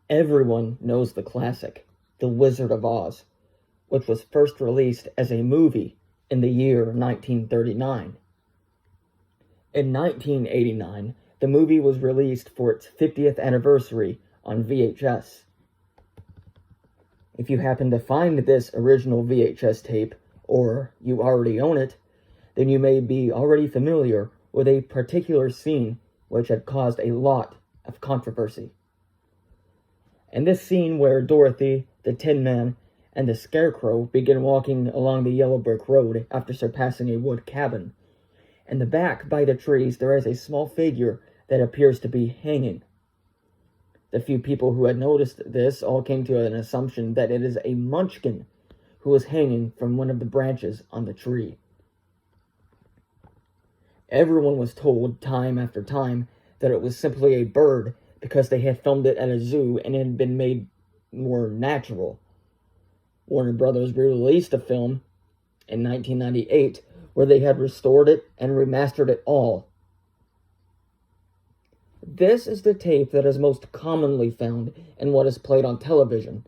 Everyone knows the classic, The Wizard of Oz, which was first released as a movie in the year 1939. In 1989, the movie was released for its 50th anniversary on VHS. If you happen to find this original VHS tape, or you already own it, then you may be already familiar with a particular scene which had caused a lot of controversy. In this scene where Dorothy, the Tin Man, and the Scarecrow begin walking along the yellow brick road after surpassing a wood cabin, in the back by the trees there is a small figure that appears to be hanging. The few people who had noticed this all came to an assumption that it is a Munchkin who is hanging from one of the branches on the tree. Everyone was told time after time that it was simply a bird because they had filmed it at a zoo and it had been made more natural. Warner Brothers released a film in 1998 where they had restored it and remastered it all. This is the tape that is most commonly found in what is played on television.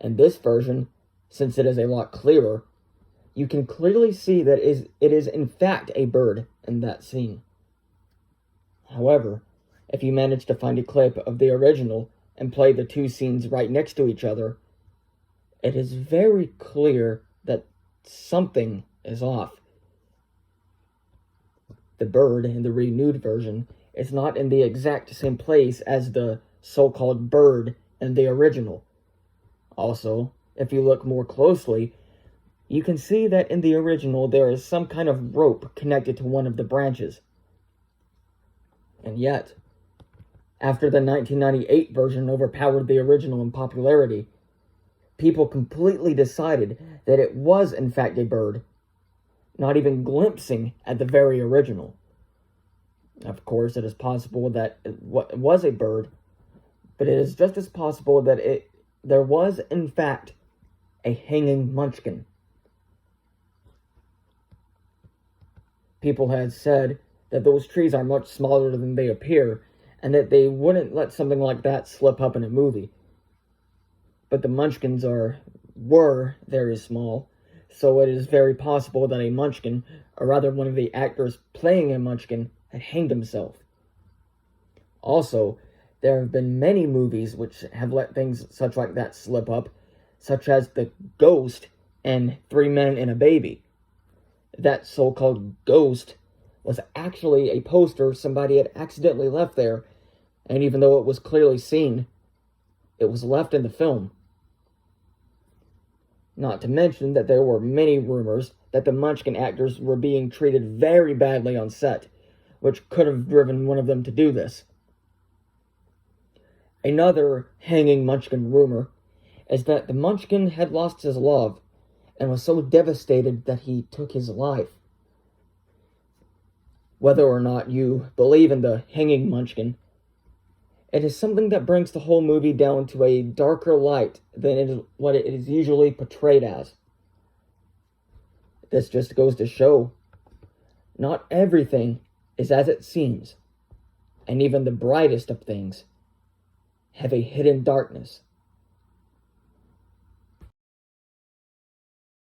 In this version, since it is a lot clearer, you can clearly see that it is in fact a bird in that scene. However, if you manage to find a clip of the original and play the two scenes right next to each other, it is very clear that something is off. The bird in the renewed version is not in the exact same place as the so-called bird in the original. Also, if you look more closely, you can see that in the original there is some kind of rope connected to one of the branches. And yet, after the 1998 version overpowered the original in popularity, people completely decided that it was in fact a bird, not even glimpsing at the very original. Of course, it is possible that it was a bird, but it is just as possible that there was in fact a hanging Munchkin. People had said that those trees are much smaller than they appear, and that they wouldn't let something like that slip up in a movie. But the Munchkins were very small, so it is very possible that a Munchkin, or rather one of the actors playing a Munchkin, had hanged himself. Also, there have been many movies which have let things such like that slip up, such as The Ghost and 3 Men and a Baby. That so-called ghost was actually a poster somebody had accidentally left there, and even though it was clearly seen, it was left in the film. Not to mention that there were many rumors that the Munchkin actors were being treated very badly on set, which could have driven one of them to do this. Another hanging Munchkin rumor is that the Munchkin had lost his love and was so devastated that he took his life. Whether or not you believe in the hanging Munchkin, it is something that brings the whole movie down to a darker light than what it is usually portrayed as. This just goes to show, not everything is as it seems, and even the brightest of things have a hidden darkness.